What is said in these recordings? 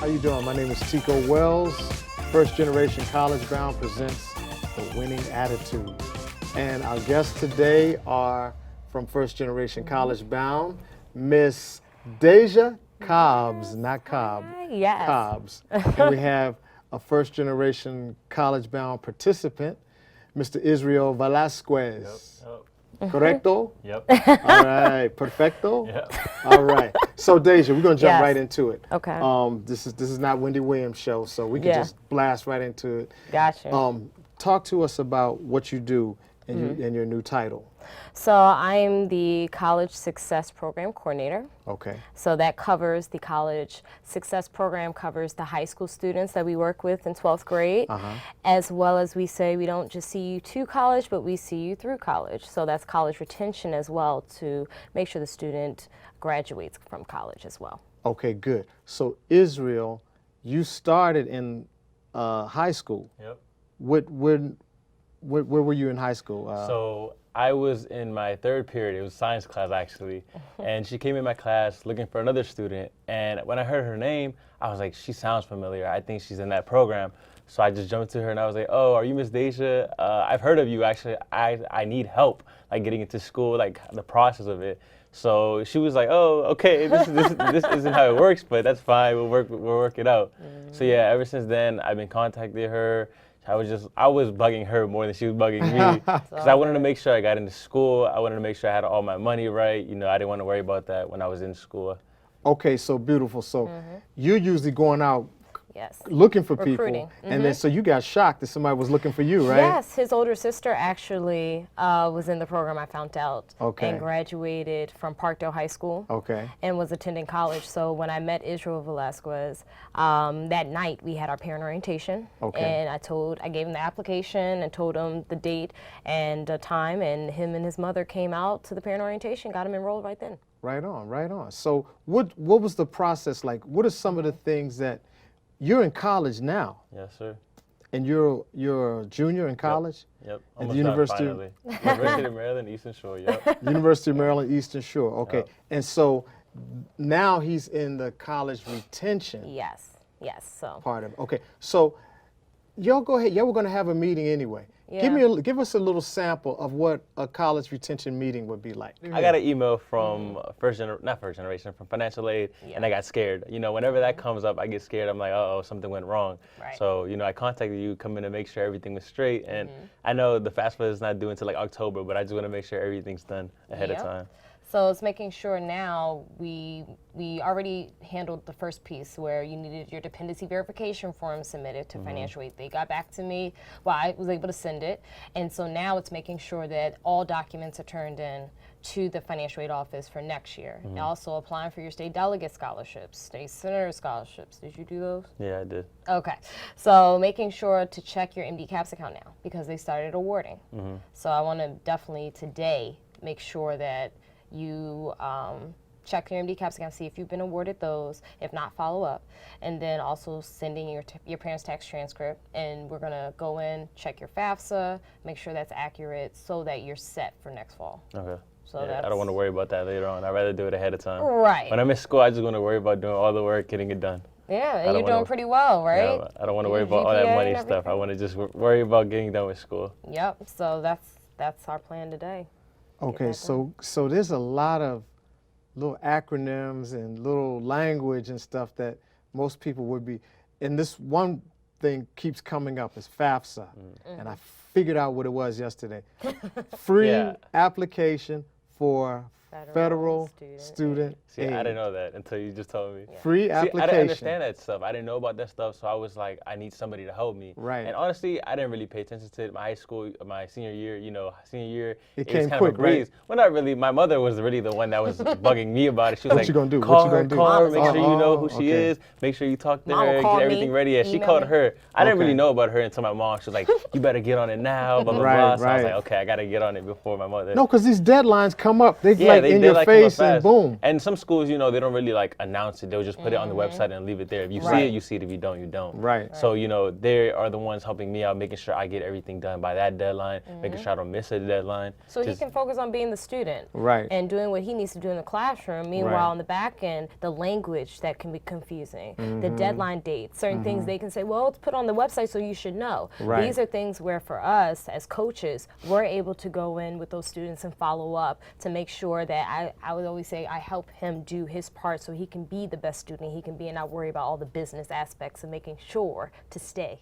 you doing? My name is Tico Wells. First Generation College Bound presents The Winning Attitude. And our guests today are from First Generation College Bound, Miss Deja Cobbs, not Cobb, Yes. Cobbs. And we have a First Generation College Bound participant, Mr. Israel Velasquez. Yep. Correcto? Yep. All right, perfecto? Yep. All right. So Deja, we're gonna jump Yes. right into it. Okay. This is not Wendy Williams' show, so we can Yeah. just blast right into it. Gotcha. Talk to us about what you do and your new title. So I'm the College Success Program Coordinator. Okay. So that covers the College Success Program, covers the high school students that we work with in 12th grade, as well as we say we don't just see you to college, but we see you through college. So that's college retention as well, to make sure the student graduates from college as well. Okay, good. So Israel, you started in high school. Yep. Where were you in high school? So I was in my third period. It was science class actually, and she came in my class looking for another student. And when I heard her name, I was like, she sounds familiar. I think she's in that program. So I just jumped to her and I was like, oh, are you Miss Deja? I've heard of you actually. I need help like getting into school, like the process of it. So she was like, oh, okay, this isn't how it works, but that's fine. We'll work it out. So yeah, ever since then, I've been contacting her. I was bugging her more than she was bugging me because I wanted to make sure I got into school. I wanted to make sure I had all my money right. You know, I didn't want to worry about that when I was in school. Okay, so beautiful. So you're usually going out Yes. looking for Recruiting. people, and then so you got shocked that somebody was looking for you, right? Yes, his older sister actually was in the program, I found out, Okay. and graduated from Parkdale High School. Okay. And was attending college. So when I met Israel Velasquez, that night we had our parent orientation. Okay. And I gave him the application and told him the date and the time, and him and his mother came out to the parent orientation, got him enrolled right then. Right on, right on. So what was the process like? What are some of the things that you're in college now, Yes, sir. and you're a junior in college? Yep. At the Almost University done, finally. University of Maryland, Eastern Shore. Yep. University of Maryland, Eastern Shore. Okay. Yep. And so now he's in the college retention Yes, so. part of it. Okay. So y'all go ahead. Y'all were going to have a meeting anyway. Yeah. Give us a little sample of what a college retention meeting would be like. I got an email from not first generation, from financial aid, and I got scared. You know, whenever that comes up, I get scared. I'm like, uh-oh, something went wrong. Right. So, you know, I contacted you, come in to make sure everything was straight. And I know the FAFSA is not due until like October, but I just want to make sure everything's done ahead of Yep. time. So it's making sure now we already handled the first piece where you needed your dependency verification form submitted to financial aid. They got back to me. Well, I was able to send it. And so now it's making sure that all documents are turned in to the financial aid office for next year. And also applying for your state delegate scholarships, state senator scholarships. Did you do those? Yeah, I did. Okay, so making sure to check your MD Caps account now because they started awarding. So I want to definitely today make sure that you check your MD Caps account, see if you've been awarded those. If not, follow up. And then also sending your parents' tax transcript. And we're going to go in, check your FAFSA, make sure that's accurate so that you're set for next fall. Okay. So Yeah, I don't want to worry about that later on. I'd rather do it ahead of time. Right. When I'm in school, I just want to worry about doing all the work, getting it done. Yeah, and don't you're doing wanna- pretty well, right? Yeah, I don't want to Your worry about all that GPA money and stuff. I everything. want to just worry about getting done with school. Yep, so that's our plan today. Okay, that so there's a lot of little acronyms and little language and stuff that most people would be, and this one thing keeps coming up is FAFSA, and I figured out what it was yesterday. Free Yeah. application for federal student student See, aid. I didn't know that until you just told me. Free See, I application. didn't understand that stuff. I didn't know about that stuff, so I was like, I need somebody to help me. Right. And honestly, I didn't really pay attention to it. My high school, my senior year, It was came kind of quick, a breeze. right? Well, not really. My mother was really the one that was bugging me about it. She was What like, you gonna do? call What you her, gonna do? call her, make sure you know Oh, who she okay. is, make sure you talk to Mama her, called get everything me, ready. Yeah, she emailed called me. her. I didn't Okay. really know about her until my mom. She was like, you better get on it now, blah, blah, Right, blah. So I was right. like, okay, I got to get on it before my mother. No, because these deadlines come up. They Yeah, right in your like, face come up and fast. boom. And some schools, you know, they don't really like announce it. They'll just put it on the website and leave it there. If you see it, you see it. If you don't, you don't. Right. So, you know, they are the ones helping me out, making sure I get everything done by that deadline, making sure I don't miss a deadline. So he can focus on being the student. Right. And doing what he needs to do in the classroom. Meanwhile, on the back end, the language that can be confusing, the deadline dates, certain things they can say, well, it's put on the website, so you should know. Right. These are things where for us as coaches, we're able to go in with those students and follow up to make sure that I would always say I help him do his part so he can be the best student he can be and not worry about all the business aspects of making sure to stay.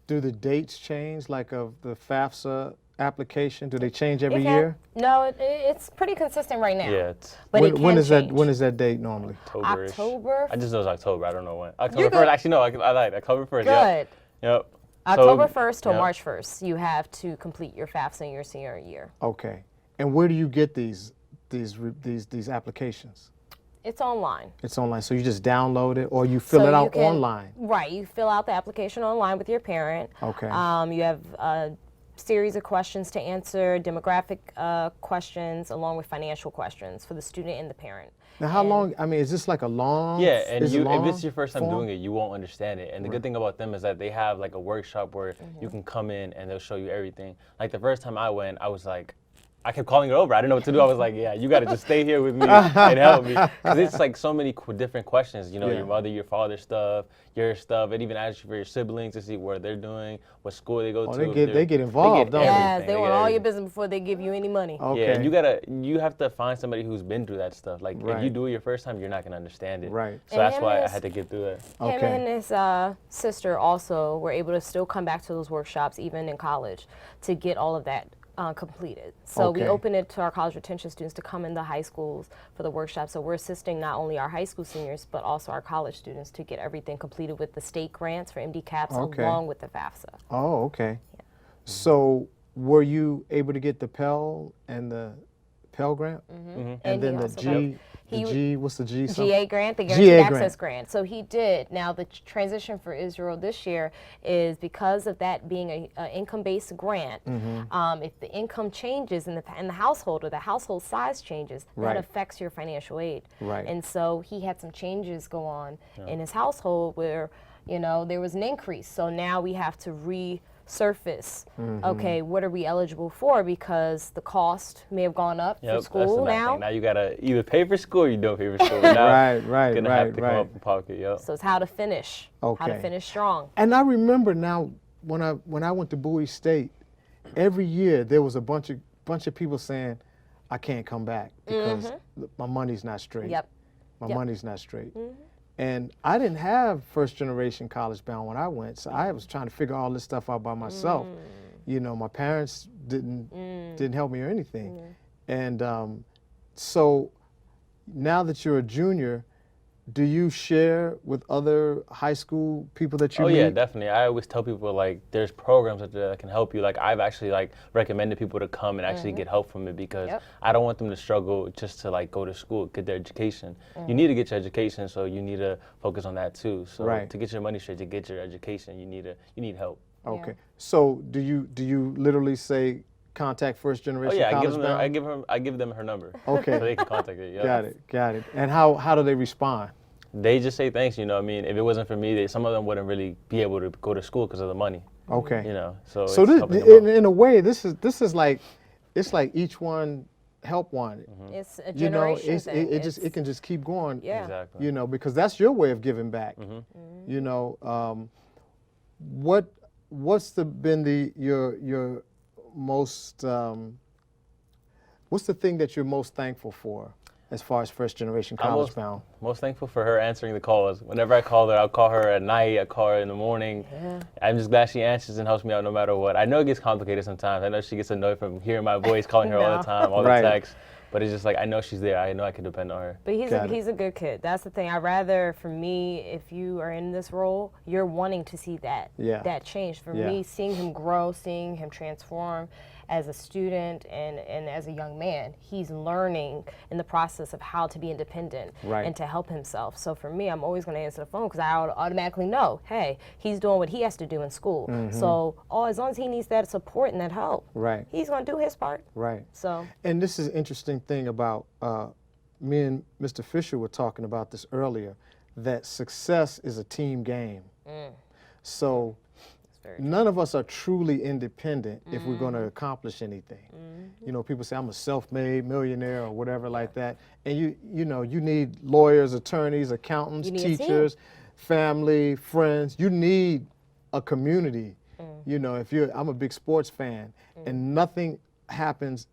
Do the dates change, like of the FAFSA application? Do they change every It can- year? No, it's pretty consistent right now. Yeah, it's But it can When is change. that? When is that date normally? October-ish. October? I just know it's October. I don't know when. You're October good. 1st. Actually, no, I lied. October 1st. Good. Yep. October 1st till yeah. March 1st, you have to complete your FAFSA in your senior year. Okay. And where do you get these applications? It's online. It's online, so you just download it, or you fill So it you out can- online. Right, you fill out the application online with your parent. Okay. You have a series of questions to answer, demographic questions, along with financial questions for the student and the parent. Now, how long? I mean, is this like a long? Yeah, and is it if long it's your first time form? doing it, you won't understand it. And the good thing about them is that they have like a workshop where you can come in and they'll show you everything. Like the first time I went, I was like, I kept calling it over. I didn't know what to do. I was like, yeah, you got to just stay here with me and help me. Because it's like so many different questions, you know, Yeah. your mother, your father stuff, your stuff. It even asks you for your siblings to see what they're doing, what school they go Oh, to. they get involved, don't they? Yes, everything. they want get all your everything. business before they give you any money. Okay. Yeah, and you have to find somebody who's been through that stuff. Like if you do it your first time, you're not gonna understand it. Right. So that's And why I his- had to get through it. Him Okay. and his sister also were able to still come back to those workshops, even in college, to get all of that completed. So we Okay. open it to our college retention students to come in the high schools for the workshop. So we're assisting not only our high school seniors, but also our college students to get everything completed with the state grants for MD caps Okay. along with the FAFSA. Oh, okay. So, were you able to get the Pell and the Pell grant, and And then he the also G? got- The he- G. What's the G? something? GA grant, the GA Guaranteed grant. Access Grant. So he did. Now the transition for Israel this year is because of that being a income-based grant. Mm-hmm. If the income changes in the household or the household size changes, Right. that affects your financial aid. Right. And so he had some changes go on in his household where there was an increase. So now we have to resurface. Mm-hmm. Okay, what are we eligible for? Because the cost may have gone up for Yep, that's the school bad now. thing. Now you gotta either pay for school or you don't pay for school. Now Right, gonna right, have to right. come up in pocket. Yep. So it's how to finish. How Okay. to finish strong. And I remember now when I went to Bowie State, every year there was a bunch of people saying, "I can't come back because my money's not straight. Yep. My Yep. money's not straight." And I didn't have first generation college bound when I went, so I was trying to figure all this stuff out by myself. My parents didn't help me or anything. And so now that you're a junior, do you share with other high school people that you Oh meet? yeah, definitely. I always tell people like there's programs that can help you. Like I've actually like recommended people to come and actually get help from it because Yep. I don't want them to struggle just to like go to school, get their education. You need to get your education, so you need to focus on that too. So Right. to get your money straight, to get your education, you need help. Okay. So do you literally say contact first Oh generation yeah, college bound? I give them her number. Okay. So they can contact her. Yeah. Got it. And how do they respond? They just say thanks. I mean, if it wasn't for me, some of them wouldn't really be able to go to school because of the money. Okay. So So it's this, helping them out. in a way, this is like, it's like each one help one. It's a You know, generation thing. it can just keep going. Yeah. Exactly. Because that's your way of giving back. What's been your most what's the thing that you're most thankful for as far as first generation college bound? Most thankful for her answering the calls. Whenever I call her, I'll call her at night, I call her in the morning. Yeah. I'm just glad she answers and helps me out no matter what. I know it gets complicated sometimes. I know she gets annoyed from hearing my voice, calling her all No. the time, all Right. the texts. But it's just like, I know she's there. I know I can depend on her. But Got it. he's a good kid. That's the thing. I'd rather, for me, if you are in this role, you're wanting to see that Yeah. that change. For Yeah. me, seeing him grow, seeing him transform, as a student and as a young man, he's learning in the process of how to be independent Right. and to help himself. So for me, I'm always going to answer the phone because I automatically know, hey, he's doing what he has to do in school. So as long as he needs that support and that help, Right. he's going to do his part. Right. So And this is an interesting thing about me and Mr. Fisher were talking about this earlier, that success is a team game. So very none of us are truly independent if we're going to accomplish anything. You know, people say I'm a self-made millionaire or whatever like that, and you know you need lawyers, attorneys, accountants, You need a team. teachers, family, friends. You need a community. You know, I'm a big sports fan, and nothing happens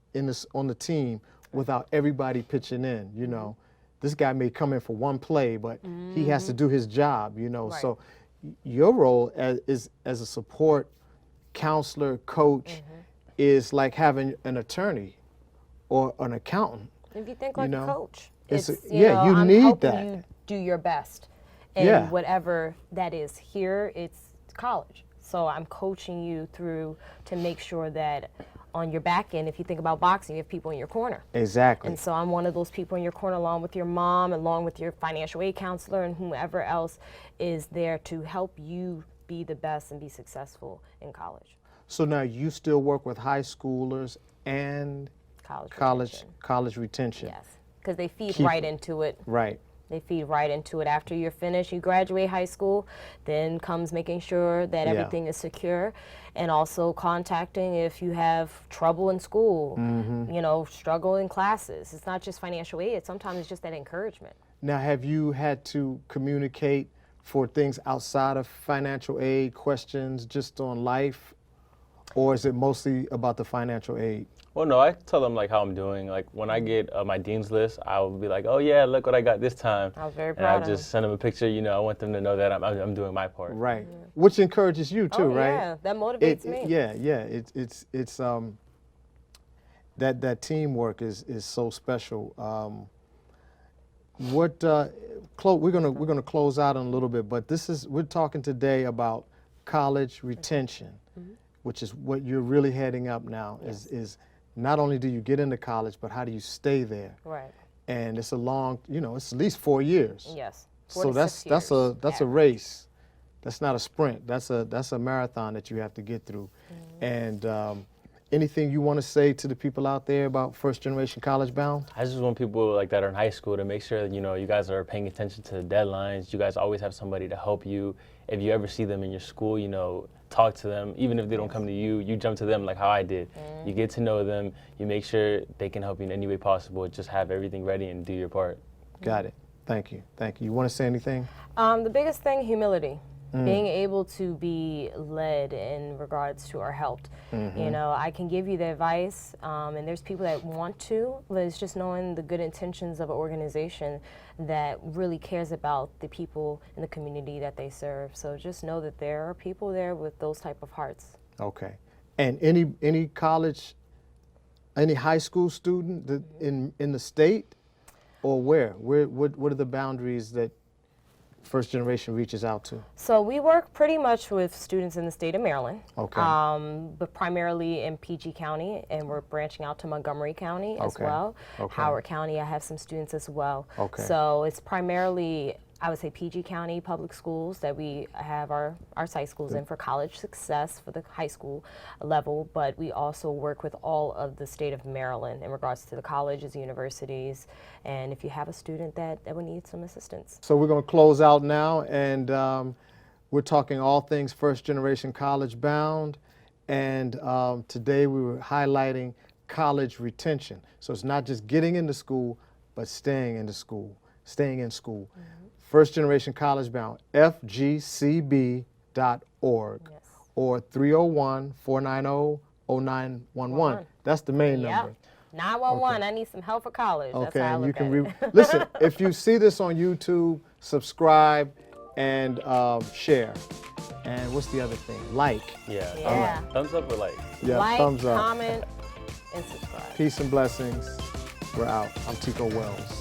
on the team without everybody pitching in. You know, this guy may come in for one play, but he has to do his job. You know, Right. so your role as a support counselor, coach, is like having an attorney or an accountant. if you think like know, a coach, it's it's, a- yeah, you I'm need helping that. you do your best. And Yeah. whatever that is here, it's college. So I'm coaching you through to make sure that on your back end, if you think about boxing, you have people in your corner. Exactly. And so I'm one of those people in your corner, along with your mom, along with your financial aid counselor, and whomever else is there to help you be the best and be successful in college. So now you still work with high schoolers and College. college retention. Yes, because they feed Keep right it. into it. Right. They feed right into it. After you're finished, you graduate high school, then comes making sure that Yeah. everything is secure, and also contacting if you have trouble in school, you know, struggle in classes. It's not just financial aid, sometimes it's just that encouragement. Now, have you had to communicate for things outside of financial aid, questions just on life, or is it mostly about the financial aid? Well, no, I tell them like how I'm doing. Like when I get my dean's list, I will be like, oh yeah, look what I got this time. I was very And proud I of just send them a picture. You know, I want them to know that I'm doing my part. Right. Which encourages you too, Oh, right? yeah, that motivates me. Yeah, yeah. It's that teamwork is so special. We're gonna close out in a little bit, but we're talking today about college retention, which is what you're really heading up now. Is not only do you get into college, but how do you stay there? Right. And it's a long, it's at least 4 years. Yes. 4 So to that's 6 that's a years that's a average. race. That's not a sprint. That's a marathon that you have to get through. And anything you want to say to the people out there about first generation college bound? I just want people like that are in high school to make sure that you guys are paying attention to the deadlines. You guys always have somebody to help you. If you ever see them in your school, talk to them. Even if they don't come to you, you jump to them like how I did. You get to know them. You make sure they can help you in any way possible. Just have everything ready and do your part. Got it. Thank you. Thank you. You want to say anything? The biggest thing, humility. Being able to be led in regards to or helped. I can give you the advice, and there's people that want to, but it's just knowing the good intentions of an organization that really cares about the people in the community that they serve. So just know that there are people there with those type of hearts. Okay. And any college, any high school student in the state, or where? What are the boundaries that first generation reaches out to? So we work pretty much with students in the state of Maryland, Okay. but primarily in PG County, and we're branching out to Montgomery County as Okay. well. Okay. Howard County, I have some students as well. Okay. So it's primarily, I would say, PG County public schools that we have our site schools in for college success for the high school level, but we also work with all of the state of Maryland in regards to the colleges, universities, and if you have a student that would need some assistance. So we're going to close out now, and we're talking all things first generation college bound. And today we were highlighting college retention. So it's not just getting into school, but staying in school. First generation college bound, FGCB.org Yes. or 301-490-0911. That's the main number. Yep. 911, I need some help for college. That's Okay, how I and look you can at it. listen. If you see this on YouTube, subscribe and share. And what's the other thing? Like. Yeah. Yeah. Thumbs up or like. Yeah, Like, thumbs up. comment, and subscribe. Peace and blessings. We're out. I'm Tico Wells.